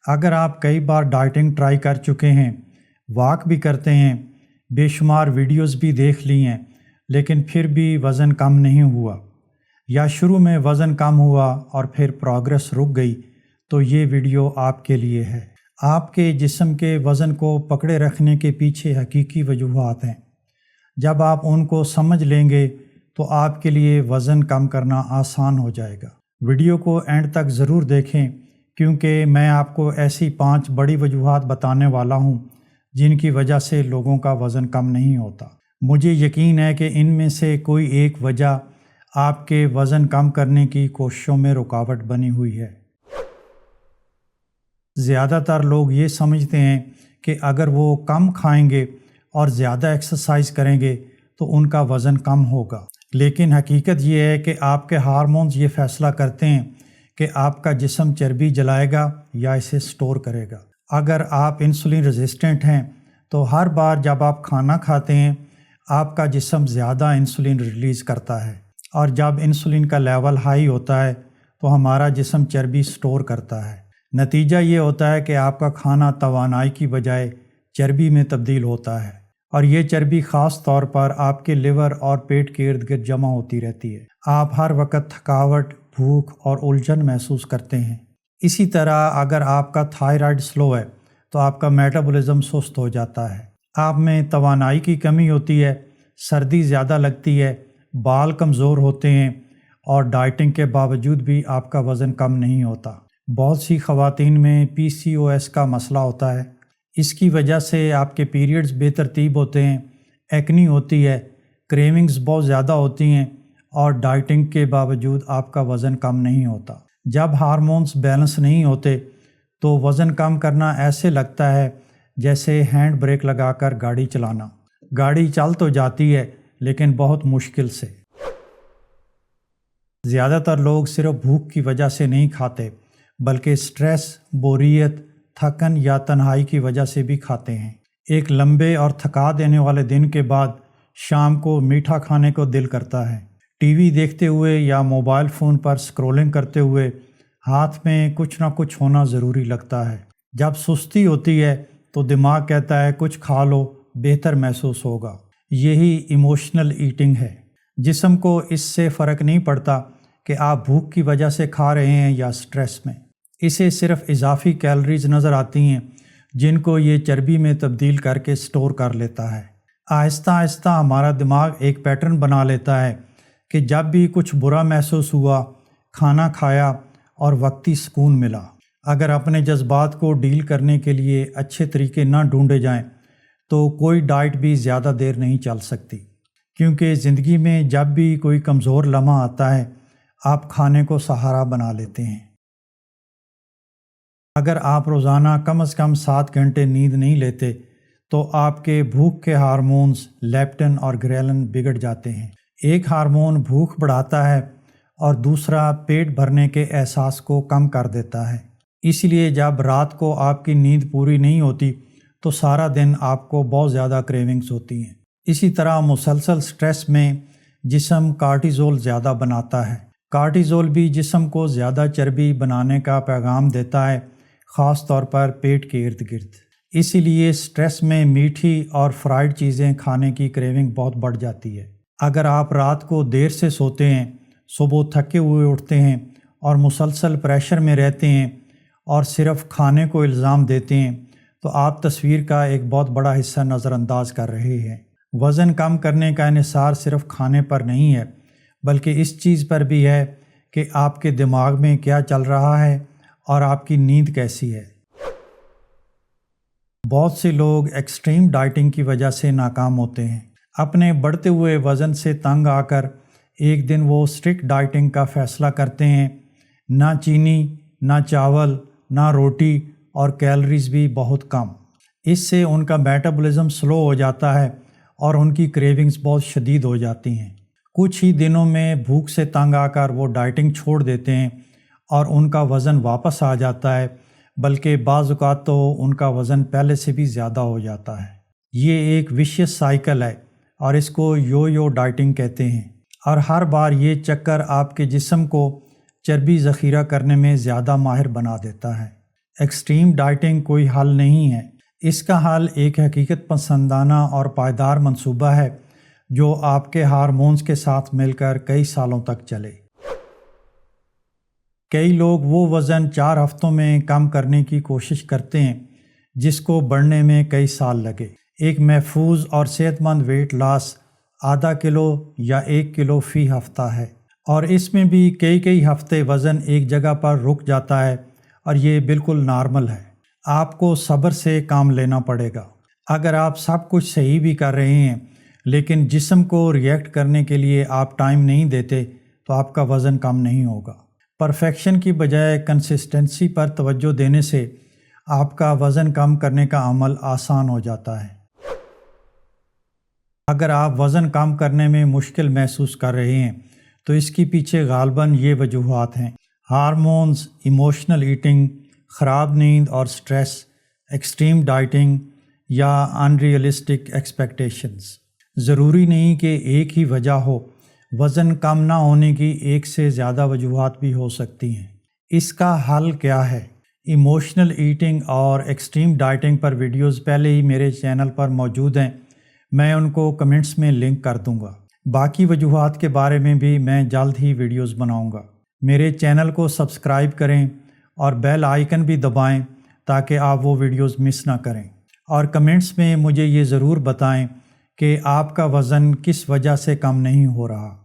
اگر آپ کئی بار ڈائٹنگ ٹرائی کر چکے ہیں، واک بھی کرتے ہیں، بے شمار ویڈیوز بھی دیکھ لی ہیں، لیکن پھر بھی وزن کم نہیں ہوا، یا شروع میں وزن کم ہوا اور پھر پروگریس رک گئی، تو یہ ویڈیو آپ کے لیے ہے۔ آپ کے جسم کے وزن کو پکڑے رکھنے کے پیچھے حقیقی وجوہات ہیں۔ جب آپ ان کو سمجھ لیں گے تو آپ کے لیے وزن کم کرنا آسان ہو جائے گا۔ ویڈیو کو اینڈ تک ضرور دیکھیں، کیونکہ میں آپ کو ایسی 5 بڑی وجوہات بتانے والا ہوں جن کی وجہ سے لوگوں کا وزن کم نہیں ہوتا۔ مجھے یقین ہے کہ ان میں سے کوئی ایک وجہ آپ کے وزن کم کرنے کی کوششوں میں رکاوٹ بنی ہوئی ہے۔ زیادہ تر لوگ یہ سمجھتے ہیں کہ اگر وہ کم کھائیں گے اور زیادہ ایکسرسائز کریں گے تو ان کا وزن کم ہوگا، لیکن حقیقت یہ ہے کہ آپ کے ہارمونز یہ فیصلہ کرتے ہیں کہ آپ کا جسم چربی جلائے گا یا اسے سٹور کرے گا۔ اگر آپ انسولین ریزسٹنٹ ہیں تو ہر بار جب آپ کھانا کھاتے ہیں آپ کا جسم زیادہ انسولین ریلیز کرتا ہے، اور جب انسولین کا لیول ہائی ہوتا ہے تو ہمارا جسم چربی سٹور کرتا ہے۔ نتیجہ یہ ہوتا ہے کہ آپ کا کھانا توانائی کی بجائے چربی میں تبدیل ہوتا ہے، اور یہ چربی خاص طور پر آپ کے لیور اور پیٹ کے ارد گرد جمع ہوتی رہتی ہے۔ آپ ہر وقت تھکاوٹ، بھوک اور الجھن محسوس کرتے ہیں۔ اسی طرح اگر آپ کا تھائرائیڈ سلو ہے تو آپ کا میٹابولزم سست ہو جاتا ہے، آپ میں توانائی کی کمی ہوتی ہے، سردی زیادہ لگتی ہے، بال کمزور ہوتے ہیں، اور ڈائٹنگ کے باوجود بھی آپ کا وزن کم نہیں ہوتا۔ بہت سی خواتین میں PCOS کا مسئلہ ہوتا ہے، اس کی وجہ سے آپ کے پیریڈز بے ترتیب ہوتے ہیں، ایکنی ہوتی ہے، کریونگز بہت زیادہ ہوتی ہیں، اور ڈائٹنگ کے باوجود آپ کا وزن کم نہیں ہوتا۔ جب ہارمونز بیلنس نہیں ہوتے تو وزن کم کرنا ایسے لگتا ہے جیسے ہینڈ بریک لگا کر گاڑی چلانا۔ گاڑی چل تو جاتی ہے لیکن بہت مشکل سے۔ زیادہ تر لوگ صرف بھوک کی وجہ سے نہیں کھاتے، بلکہ سٹریس، بوریت، تھکن یا تنہائی کی وجہ سے بھی کھاتے ہیں۔ ایک لمبے اور تھکا دینے والے دن کے بعد شام کو میٹھا کھانے کو دل کرتا ہے۔ ٹی وی دیکھتے ہوئے یا موبائل فون پر سکرولنگ کرتے ہوئے ہاتھ میں کچھ نہ کچھ ہونا ضروری لگتا ہے۔ جب سستی ہوتی ہے تو دماغ کہتا ہے کچھ کھا لو، بہتر محسوس ہوگا۔ یہی ایموشنل ایٹنگ ہے۔ جسم کو اس سے فرق نہیں پڑتا کہ آپ بھوک کی وجہ سے کھا رہے ہیں یا سٹریس میں۔ اسے صرف اضافی کیلوریز نظر آتی ہیں جن کو یہ چربی میں تبدیل کر کے سٹور کر لیتا ہے۔ آہستہ آہستہ ہمارا دماغ ایک پیٹرن بنا لیتا ہے کہ جب بھی کچھ برا محسوس ہوا، کھانا کھایا اور وقتی سکون ملا۔ اگر اپنے جذبات کو ڈیل کرنے کے لیے اچھے طریقے نہ ڈھونڈے جائیں تو کوئی ڈائٹ بھی زیادہ دیر نہیں چل سکتی، کیونکہ زندگی میں جب بھی کوئی کمزور لمحہ آتا ہے آپ کھانے کو سہارا بنا لیتے ہیں۔ اگر آپ روزانہ کم از کم 7 گھنٹے نیند نہیں لیتے تو آپ کے بھوک کے ہارمونز لیپٹن اور گریلن بگڑ جاتے ہیں۔ ایک ہارمون بھوک بڑھاتا ہے اور دوسرا پیٹ بھرنے کے احساس کو کم کر دیتا ہے۔ اس لیے جب رات کو آپ کی نیند پوری نہیں ہوتی تو سارا دن آپ کو بہت زیادہ کریونگز ہوتی ہیں۔ اسی طرح مسلسل سٹریس میں جسم کارٹیزول زیادہ بناتا ہے۔ کارٹیزول بھی جسم کو زیادہ چربی بنانے کا پیغام دیتا ہے، خاص طور پر پیٹ کے ارد گرد۔ اسی لیے سٹریس میں میٹھی اور فرائیڈ چیزیں کھانے کی کریونگ بہت بڑھ جاتی ہے۔ اگر آپ رات کو دیر سے سوتے ہیں، صبح تھکے ہوئے اٹھتے ہیں اور مسلسل پریشر میں رہتے ہیں اور صرف کھانے کو الزام دیتے ہیں تو آپ تصویر کا ایک بہت بڑا حصہ نظر انداز کر رہے ہیں۔ وزن کم کرنے کا انحصار صرف کھانے پر نہیں ہے، بلکہ اس چیز پر بھی ہے کہ آپ کے دماغ میں کیا چل رہا ہے اور آپ کی نیند کیسی ہے۔ بہت سے لوگ ایکسٹریم ڈائٹنگ کی وجہ سے ناکام ہوتے ہیں۔ اپنے بڑھتے ہوئے وزن سے تنگ آ کر ایک دن وہ اسٹرکٹ ڈائٹنگ کا فیصلہ کرتے ہیں، نہ چینی، نہ چاول، نہ روٹی، اور کیلوریز بھی بہت کم۔ اس سے ان کا میٹابولزم سلو ہو جاتا ہے اور ان کی کریونگز بہت شدید ہو جاتی ہیں۔ کچھ ہی دنوں میں بھوک سے تنگ آ کر وہ ڈائٹنگ چھوڑ دیتے ہیں اور ان کا وزن واپس آ جاتا ہے، بلکہ بعض اوقات تو ان کا وزن پہلے سے بھی زیادہ ہو جاتا ہے۔ یہ ایک ویشیس سائیکل ہے اور اس کو یو ڈائٹنگ کہتے ہیں، اور ہر بار یہ چکر آپ کے جسم کو چربی ذخیرہ کرنے میں زیادہ ماہر بنا دیتا ہے۔ ایکسٹریم ڈائٹنگ کوئی حل نہیں ہے، اس کا حل ایک حقیقت پسندانہ اور پائیدار منصوبہ ہے جو آپ کے ہارمونز کے ساتھ مل کر کئی سالوں تک چلے۔ کئی لوگ وہ وزن 4 ہفتوں میں کم کرنے کی کوشش کرتے ہیں جس کو بڑھنے میں کئی سال لگے۔ ایک محفوظ اور صحت مند ویٹ لاس ½ کلو یا 1 کلو فی ہفتہ ہے، اور اس میں بھی کئی ہفتے وزن ایک جگہ پر رک جاتا ہے، اور یہ بالکل نارمل ہے۔ آپ کو صبر سے کام لینا پڑے گا۔ اگر آپ سب کچھ صحیح بھی کر رہے ہیں لیکن جسم کو ریئیکٹ کرنے کے لیے آپ ٹائم نہیں دیتے تو آپ کا وزن کم نہیں ہوگا۔ پرفیکشن کی بجائے کنسسٹنسی پر توجہ دینے سے آپ کا وزن کم کرنے کا عمل آسان ہو جاتا ہے۔ اگر آپ وزن کم کرنے میں مشکل محسوس کر رہے ہیں تو اس کے پیچھے غالباً یہ وجوہات ہیں: ہارمونز، ایموشنل ایٹنگ، خراب نیند اور سٹریس، ایکسٹریم ڈائٹنگ یا ان ریئلسٹک ایکسپیکٹیشنز۔ ضروری نہیں کہ ایک ہی وجہ ہو، وزن کم نہ ہونے کی ایک سے زیادہ وجوہات بھی ہو سکتی ہیں۔ اس کا حل کیا ہے؟ ایموشنل ایٹنگ اور ایکسٹریم ڈائٹنگ پر ویڈیوز پہلے ہی میرے چینل پر موجود ہیں، میں ان کو کمنٹس میں لنک کر دوں گا۔ باقی وجوہات کے بارے میں بھی میں جلد ہی ویڈیوز بناؤں گا۔ میرے چینل کو سبسکرائب کریں اور بیل آئیکن بھی دبائیں تاکہ آپ وہ ویڈیوز مس نہ کریں، اور کمنٹس میں مجھے یہ ضرور بتائیں کہ آپ کا وزن کس وجہ سے کم نہیں ہو رہا۔